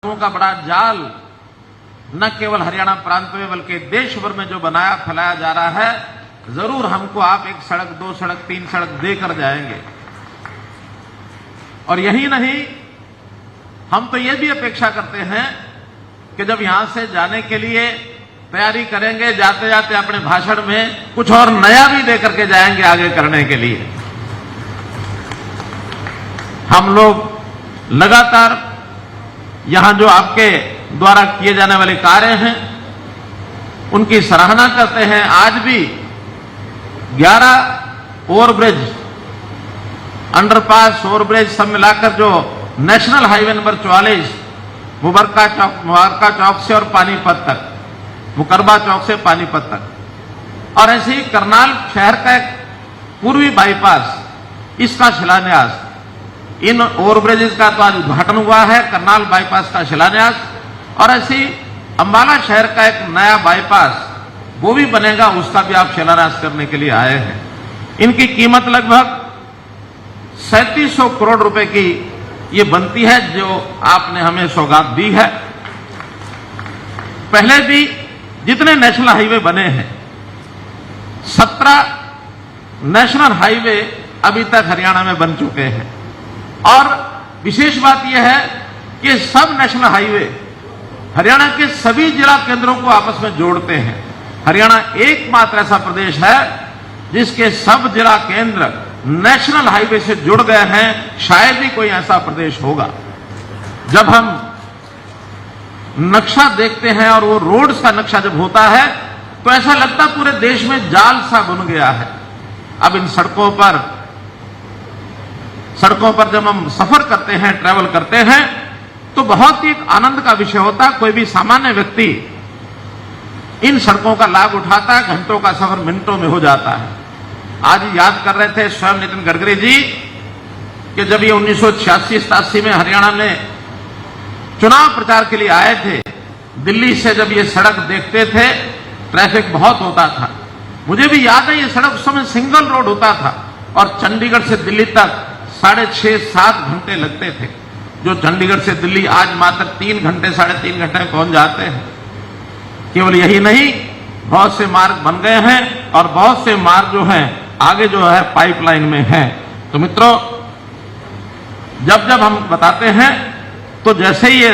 का बड़ा जाल न केवल हरियाणा प्रांत में बल्कि देश भर में जो बनाया फैलाया जा रहा है, जरूर हमको आप एक सड़क, दो सड़क, तीन सड़क देकर जाएंगे। और यही नहीं, हम तो ये भी अपेक्षा करते हैं कि जब यहां से जाने के लिए तैयारी करेंगे, जाते जाते अपने भाषण में कुछ और नया भी देकर के जाएंगे आगे करने के लिए। हम लोग लगातार यहां जो आपके द्वारा किए जाने वाले कार्य हैं उनकी सराहना करते हैं। आज भी 11 ओवरब्रिज, अंडरपास, ओवरब्रिज सब मिलाकर जो नेशनल हाईवे नंबर 44 मुबारका चौक से और पानीपत तक, मुकरबा चौक से पानीपत तक, और ऐसे ही करनाल शहर का एक पूर्वी बाईपास, इसका शिलान्यास, इन ओवरब्रिजेस का तो आज उद्घाटन हुआ है, करनाल बाईपास का शिलान्यास, और ऐसे ही अंबाला शहर का एक नया बाईपास वो भी बनेगा, उसका भी आप शिलान्यास करने के लिए आए हैं। इनकी कीमत लगभग 3700 करोड़ रुपए की ये बनती है, जो आपने हमें सौगात दी है। पहले भी जितने नेशनल हाईवे बने हैं, 17 नेशनल हाईवे अभी तक हरियाणा में बन चुके हैं। और विशेष बात यह है कि सब नेशनल हाईवे हरियाणा के सभी जिला केंद्रों को आपस में जोड़ते हैं। हरियाणा एकमात्र ऐसा प्रदेश है जिसके सब जिला केंद्र नेशनल हाईवे से जुड़ गए हैं। शायद ही कोई ऐसा प्रदेश होगा। जब हम नक्शा देखते हैं और वो रोड्स का नक्शा जब होता है तो ऐसा लगता पूरे देश में जाल सा बुन गया है। अब इन सड़कों पर जब हम सफर करते हैं, ट्रैवल करते हैं, तो बहुत ही आनंद का विषय होता है। कोई भी सामान्य व्यक्ति इन सड़कों का लाभ उठाता है, घंटों का सफर मिनटों में हो जाता है। आज याद कर रहे थे स्वयं नितिन गडकरी जी कि जब ये 1986-87 में हरियाणा में चुनाव प्रचार के लिए आए थे, दिल्ली से जब ये सड़क देखते थे, ट्रैफिक बहुत होता था। मुझे भी याद है, ये सड़क उस समय सिंगल रोड होता था और चंडीगढ़ से दिल्ली तक 6.5-7 घंटे लगते थे, जो चंडीगढ़ से दिल्ली आज मात्र 3 घंटे, 3.5 घंटे में पहुंच जाते हैं। केवल यही नहीं, बहुत से मार्ग बन गए हैं और बहुत से मार्ग जो हैं आगे जो है पाइपलाइन में हैं। तो मित्रों, जब जब हम बताते हैं तो जैसे ही ये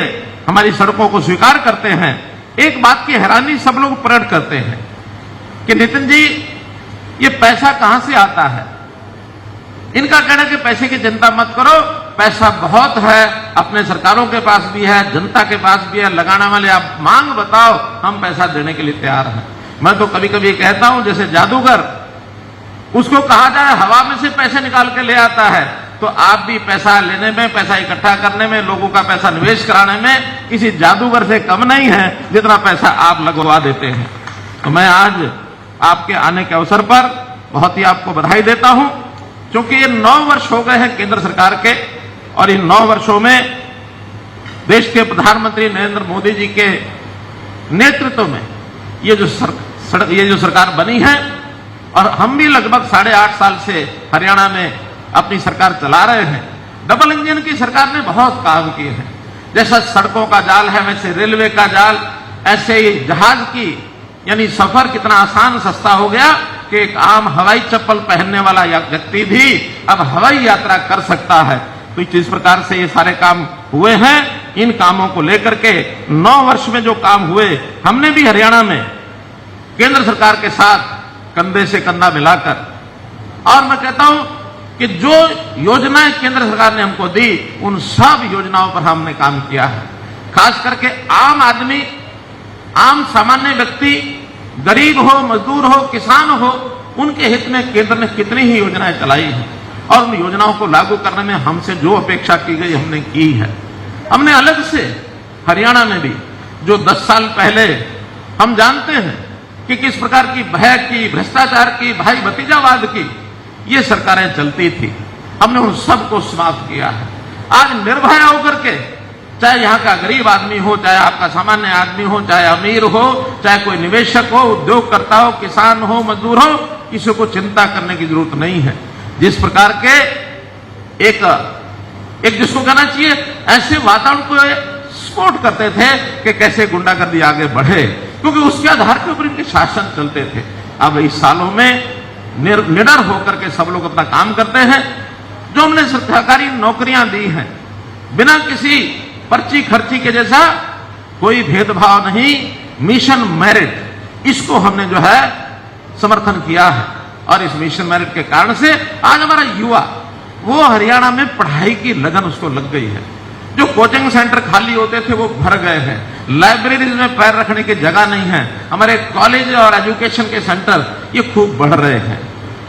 हमारी सड़कों को स्वीकार करते हैं, एक बात की हैरानी सब लोग प्रकट करते हैं कि नितिन जी, ये पैसा कहां से आता है। इनका कहना है कि पैसे की चिंता मत करो, पैसा बहुत है, अपने सरकारों के पास भी है, जनता के पास भी है, लगाने वाले आप मांग बताओ, हम पैसा देने के लिए तैयार हैं। मैं तो कभी कभी कहता हूं जैसे जादूगर, उसको कहा जाए हवा में से पैसे निकाल के ले आता है, तो आप भी पैसा लेने में, पैसा इकट्ठा करने में, लोगों का पैसा निवेश कराने में किसी जादूगर से कम नहीं है, जितना पैसा आप लगवा देते हैं। तो मैं आज आपके आने के अवसर पर बहुत ही आपको बधाई देता हूं, क्योंकि ये 9 वर्ष हो गए हैं केंद्र सरकार के, और इन 9 वर्षों में देश के प्रधानमंत्री नरेंद्र मोदी जी के नेतृत्व में ये जो सरकार बनी है, और हम भी लगभग 8.5 साल से हरियाणा में अपनी सरकार चला रहे हैं। डबल इंजन की सरकार ने बहुत काम किए हैं। जैसा सड़कों का जाल है, वैसे रेलवे का जाल, ऐसे ही जहाज की यानी सफर कितना आसान सस्ता हो गया कि एक आम हवाई चप्पल पहनने वाला व्यक्ति भी अब हवाई यात्रा कर सकता है। तो इस प्रकार से ये सारे काम हुए हैं। इन कामों को लेकर के 9 वर्ष में जो काम हुए, हमने भी हरियाणा में केंद्र सरकार के साथ कंधे से कंधा मिलाकर, और मैं कहता हूं कि जो योजनाएं केंद्र सरकार ने हमको दी, उन सब योजनाओं पर हमने काम किया है। खास करके आम आदमी, आम सामान्य व्यक्ति, गरीब हो, मजदूर हो, किसान हो, उनके हित में केंद्र ने कितनी ही योजनाएं चलाई हैं, और उन योजनाओं को लागू करने में हमसे जो अपेक्षा की गई हमने की है। हमने अलग से हरियाणा में भी, जो 10 साल पहले हम जानते हैं कि किस प्रकार की भय की, भ्रष्टाचार की, भाई भतीजावाद की ये सरकारें चलती थी, हमने उन सबको समाप्त किया है। आज निर्भय होकर के, चाहे यहाँ का गरीब आदमी हो, चाहे आपका सामान्य आदमी हो, चाहे अमीर हो, चाहे कोई निवेशक हो, उद्योगकर्ता हो, किसान हो, मजदूर हो, किसी को चिंता करने की जरूरत नहीं है। जिस प्रकार के एक जिसको कहना चाहिए ऐसे वातावरण को सपोर्ट करते थे कि कैसे गुंडागर्दी आगे बढ़े, क्योंकि उसके आधार के ऊपर इनके शासन चलते थे। अब इस सालों में निडर होकर के सब लोग अपना काम करते हैं। जो हमने सरकारी नौकरियां दी हैं, बिना किसी पर्ची खर्ची के जैसा कोई भेदभाव नहीं, मिशन मेरिट, इसको हमने जो है समर्थन किया है। और इस मिशन मेरिट के कारण से आज हमारा युवा वो हरियाणा में पढ़ाई की लगन उसको लग गई है। जो कोचिंग सेंटर खाली होते थे वो भर गए हैं, लाइब्रेरीज में पैर रखने की जगह नहीं है, हमारे कॉलेज और एजुकेशन के सेंटर ये खूब बढ़ रहे हैं।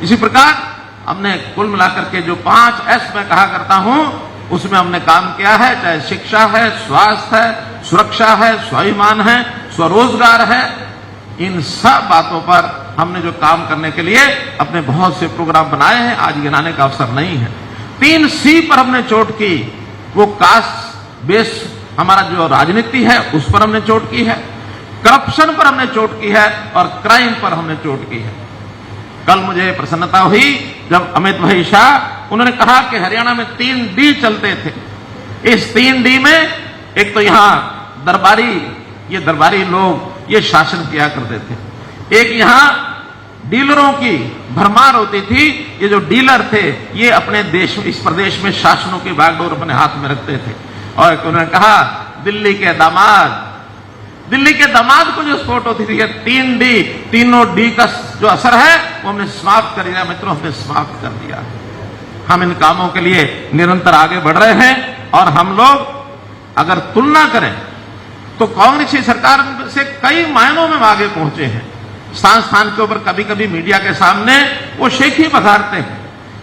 इसी प्रकार हमने कुल मिलाकर के जो 5S मैं कहा करता हूं, उसमें हमने काम किया है, चाहे शिक्षा है, स्वास्थ्य है, सुरक्षा है, स्वाभिमान है, स्वरोजगार है, इन सब बातों पर हमने जो काम करने के लिए अपने बहुत से प्रोग्राम बनाए हैं, आज गिनाने का अवसर नहीं है। 3C पर हमने चोट की, वो कास्ट बेस हमारा जो राजनीति है उस पर हमने चोट की है, करप्शन पर हमने चोट की है और क्राइम पर हमने चोट की है। कल मुझे प्रसन्नता हुई जब अमित भाई शाह उन्होंने कहा कि हरियाणा में 3D चलते थे। इस 3D में एक तो यहां दरबारी लोग ये शासन किया करते थे, एक यहां डीलरों की भरमार होती थी। ये जो डीलर थे ये अपने देश, इस प्रदेश में शासनों की बागडोर अपने हाथ में रखते थे। और उन्होंने कहा दिल्ली के दामाद को जो सपोर्ट होती थी, 3D, तीनों D का जो असर है वो हमने समाप्त कर दिया मित्रों, हमने समाप्त कर दिया। हम इन कामों के लिए निरंतर आगे बढ़ रहे हैं। और हम लोग अगर तुलना करें तो कांग्रेस की सरकार से कई मायनों में आगे पहुंचे हैं। स्थान के ऊपर कभी कभी मीडिया के सामने वो शेखी बघारते हैं।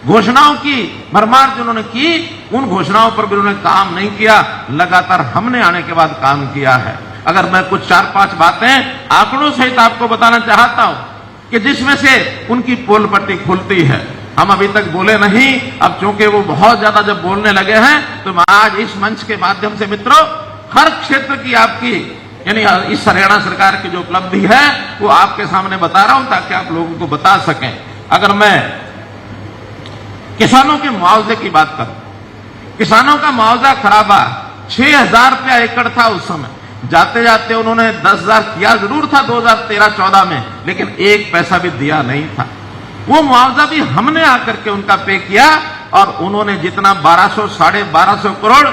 घोषणाओं की भरमार जिन्होंने की, उन घोषणाओं पर भी उन्होंने काम नहीं किया। लगातार हमने आने के बाद काम किया है। अगर मैं कुछ 4-5 बातें आंकड़ों सहित आपको बताना चाहता हूं कि जिसमें से उनकी पोल पट्टी खुलती है। हम अभी तक बोले नहीं, अब चूंकि वो बहुत ज्यादा जब बोलने लगे हैं तो मैं आज इस मंच के माध्यम से मित्रों हर क्षेत्र की आपकी यानी इस हरियाणा सरकार की जो उपलब्धि है वो आपके सामने बता रहा हूं ताकि आप लोगों को बता सकें। अगर मैं किसानों के मुआवजे की बात करूं, किसानों का मुआवजा खराबा 6,000 रुपया एकड़ था उस समय। जाते जाते उन्होंने 10,000 किया जरूर था 2013-14 में, लेकिन एक पैसा भी दिया नहीं था। वो मुआवजा भी हमने आकर के उनका पे किया और उन्होंने जितना 1200 साढ़े 1200 करोड़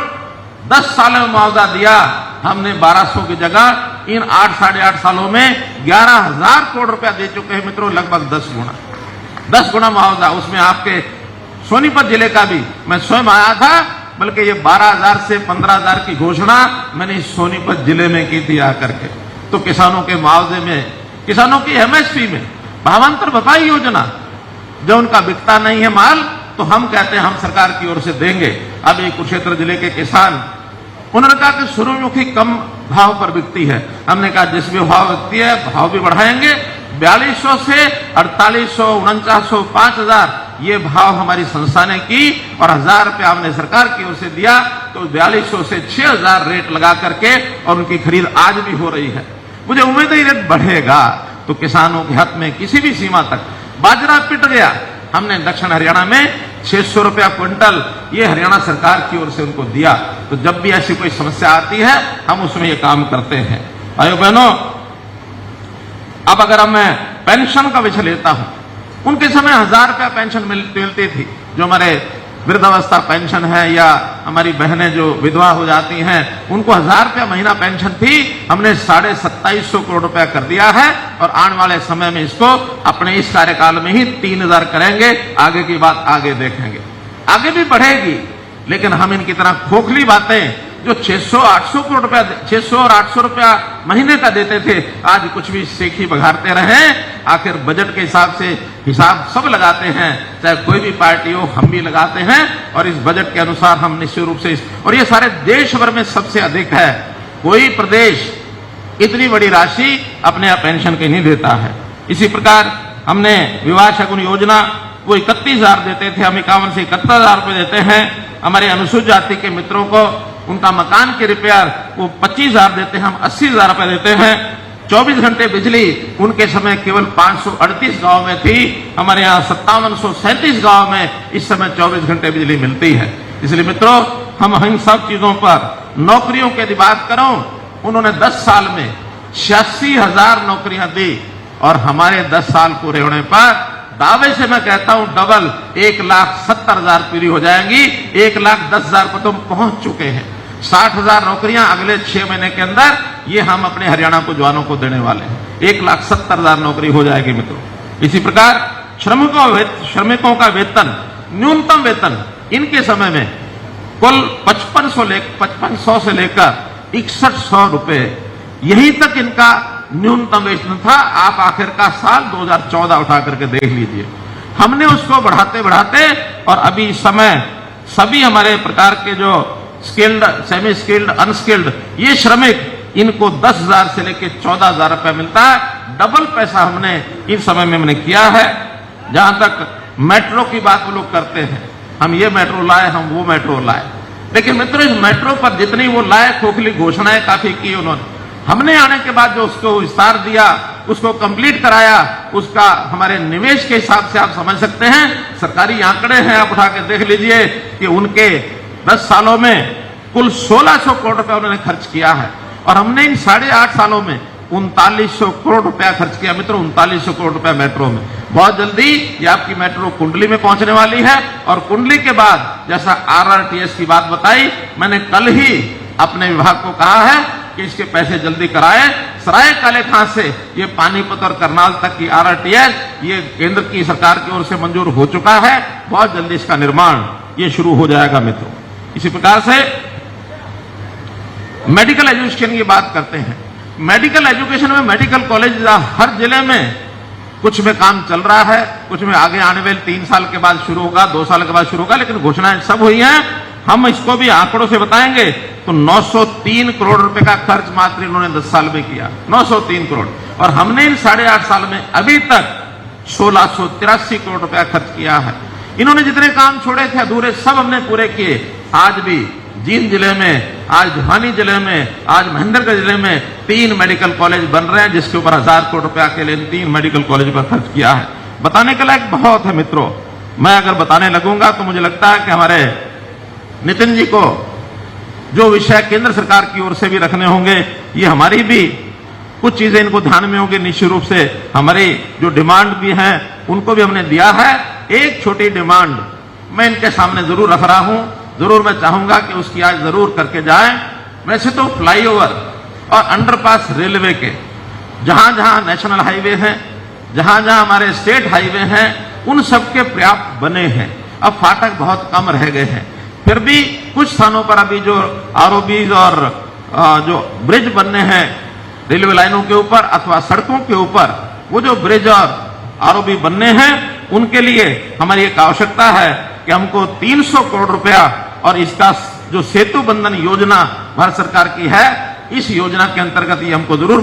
10 सालों में मुआवजा दिया, हमने 1200 की जगह इन 8 साढ़े 8 सालों में 11,000 करोड़ रुपया दे चुके हैं मित्रों, लगभग 10 गुना मुआवजा। उसमें आपके सोनीपत जिले का भी मैं स्वयं आया था, बल्कि ये 12,000 से 15,000 की घोषणा मैंने सोनीपत जिले में की थी आकर के। तो किसानों के मुआवजे में, किसानों की MSP में, भावांतर भरपाई योजना, जो उनका बिकता नहीं है माल तो हम कहते हैं हम सरकार की ओर से देंगे। अब ये कुरुक्षेत्र जिले के किसान, उन्होंने कहा कि सूर्यमुखी कम भाव पर बिकती है। हमने कहा जिस भी भाव बिकती है भाव भी बढ़ाएंगे। 4200 से 4800, 4900, 5000 ये भाव हमारी संस्था ने की और 1000 रुपया हमने सरकार की ओर से दिया। तो 4200 से 6000 रेट लगा करके और उनकी खरीद आज भी हो रही है। मुझे उम्मीद है ये रेट बढ़ेगा तो किसानों के हक में किसी भी सीमा तक। बाजरा पिट गया, हमने दक्षिण हरियाणा में 600 रुपया क्विंटल ये हरियाणा सरकार की ओर से उनको दिया। तो जब भी ऐसी कोई समस्या आती है हम उसमें ये काम करते हैं। भाइयों बहनों, अब अगर मैं पेंशन का विषय लेता हूं, उनके समय 1000 रुपया पेंशन मिलती थी। जो हमारे वृद्धावस्था पेंशन है या हमारी बहनें जो विधवा हो जाती हैं उनको 1000 रुपया महीना पेंशन थी। हमने 2750 करोड़ रुपया कर दिया है और आने वाले समय में इसको अपने इस कार्यकाल में ही 3000 करेंगे। आगे की बात आगे देखेंगे, आगे भी बढ़ेगी। लेकिन हम इनकी तरह खोखली बातें जो 600-800 करोड़ रुपया, 600 और 800 रुपया महीने का देते थे, आज कुछ भी सेखी बघारते रहे। आखिर बजट के हिसाब से हिसाब सब लगाते हैं, चाहे कोई भी पार्टी हो, हम भी लगाते हैं और इस बजट के अनुसार हम निश्चित रूप से और ये सारे देश भर में सबसे अधिक है। कोई प्रदेश इतनी बड़ी राशि अपने यहाँ पेंशन के नहीं देता है। इसी प्रकार हमने विवाह शगुन योजना वो 31,000 देते थे, हम 51 से 71,000 रुपये देते हैं। हमारे अनुसूचित जाति के मित्रों को उनका मकान के रिपेयर वो 25,000 देते हैं, हम 80,000 रुपये देते हैं। 24 घंटे बिजली उनके समय केवल 538 गांव में थी, हमारे यहाँ 5737 गांव में इस समय 24 घंटे बिजली मिलती है। इसलिए मित्रों हम इन सब चीजों पर नौकरियों की यदि बात करूं, उन्होंने 10 साल में 86,000 नौकरियां दी और हमारे 10 साल पूरे होने पर दावे से मैं कहता हूं डबल 1,70,000 पूरी हो जाएंगी। 1,10,000 पर तो पहुंच चुके हैं। 60,000 नौकरियां अगले 6 महीने के अंदर ये हम अपने हरियाणा को जवानों को देने वाले हैं। 1,70,000 नौकरी हो जाएगी मित्रों। इसी प्रकार श्रमिकों का वेतन, न्यूनतम वेतन इनके समय में कुल 5500 से लेकर 6100 रुपए यहीं तक इनका न्यूनतम वेतन था। आप आखिर का साल 2014 उठा करके देख लीजिए। हमने उसको बढ़ाते बढ़ाते और अभी इस समय सभी हमारे प्रकार के जो स्किल्ड, सेमी स्किल्ड, अनस्किल्ड ये श्रमिक, इनको 10,000 से लेकर 14,000 रुपए मिलता है। डबल पैसा हमने इन समय में हमने किया है। जहां तक मेट्रो की बात वो लोग करते हैं, हम ये मेट्रो लाए, हम वो मेट्रो लाए, लेकिन मित्रों इस मेट्रो पर जितनी वो लाए खोखली घोषणाएं काफी की उन्होंने। हमने आने के बाद जो उसको विस्तार दिया, उसको कंप्लीट कराया, उसका हमारे निवेश के हिसाब से आप समझ सकते हैं। सरकारी आंकड़े हैं, आप उठा के देख लीजिए कि उनके 10 सालों में कुल 1,600 करोड़ रुपया उन्होंने खर्च किया है और हमने इन 8.5 सालों में 3,900 करोड़ रुपया खर्च किया। मित्रों 3,900 करोड़ रुपया मेट्रो में। बहुत जल्दी ये आपकी मेट्रो कुंडली में पहुंचने वाली है और कुंडली के बाद जैसा RRTS की बात बताई, मैंने कल ही अपने विभाग को कहा है कि इसके पैसे जल्दी कराएं। सराय काले खां से ये पानीपत और करनाल तक की RRTS ये केंद्र की सरकार की ओर से मंजूर हो चुका है। बहुत जल्दी इसका निर्माण ये शुरू हो जाएगा मित्रों। इसी प्रकार से मेडिकल एजुकेशन की बात करते हैं। मेडिकल एजुकेशन में मेडिकल कॉलेज हर जिले में कुछ में काम चल रहा है, कुछ में आगे आने वाले 3 साल के बाद शुरू होगा, 2 साल के बाद शुरू होगा, लेकिन घोषणाएं सब हुई हैं। हम इसको भी आंकड़ों से बताएंगे तो 903 करोड़ रुपए का खर्च मात्र इन्होंने 10 साल में किया। 903 करोड़। और हमने इन 8.5 साल में अभी तक 1,683 करोड़ रुपया खर्च किया है। इन्होंने जितने काम छोड़े थे अधूरे, सब हमने पूरे किए। आज भी जींद जिले में, आज भिवानी जिले में, आज महेंद्रगढ़ जिले में 3 मेडिकल कॉलेज बन रहे हैं, जिसके ऊपर 1,000 करोड़ रुपया के लिए 3 मेडिकल कॉलेज पर खर्च किया है। बताने के लायक बहुत है मित्रों। मैं अगर बताने लगूंगा तो मुझे लगता है कि हमारे नितिन जी को जो विषय केंद्र सरकार की ओर से भी रखने होंगे, ये हमारी भी कुछ चीजें इनको ध्यान में होंगी। निश्चित रूप से हमारी जो डिमांड भी है उनको भी हमने दिया है। एक छोटी डिमांड मैं इनके सामने जरूर रख रहा हूं, जरूर मैं चाहूंगा कि उसकी आज जरूर करके जाएं। वैसे तो फ्लाईओवर और अंडरपास रेलवे के जहां जहां नेशनल हाईवे हैं, जहां जहां हमारे स्टेट हाईवे हैं, उन सबके पर्याप्त बने हैं। अब फाटक बहुत कम रह गए हैं। फिर भी कुछ स्थानों पर अभी जो ROBs और जो ब्रिज बनने हैं रेलवे लाइनों के ऊपर अथवा सड़कों के ऊपर, वो जो ब्रिज और ROB बनने हैं उनके लिए हमारी एक आवश्यकता है कि हमको 300 करोड़ रुपया और इसका जो सेतु बंधन योजना भारत सरकार की है, इस योजना के अंतर्गत ये हमको जरूर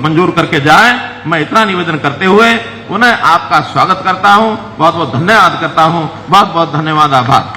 मंजूर करके जाए। मैं इतना निवेदन करते हुए उन्हें आपका स्वागत करता हूं, बहुत बहुत धन्यवाद करता हूं। बहुत बहुत धन्यवाद, आभार।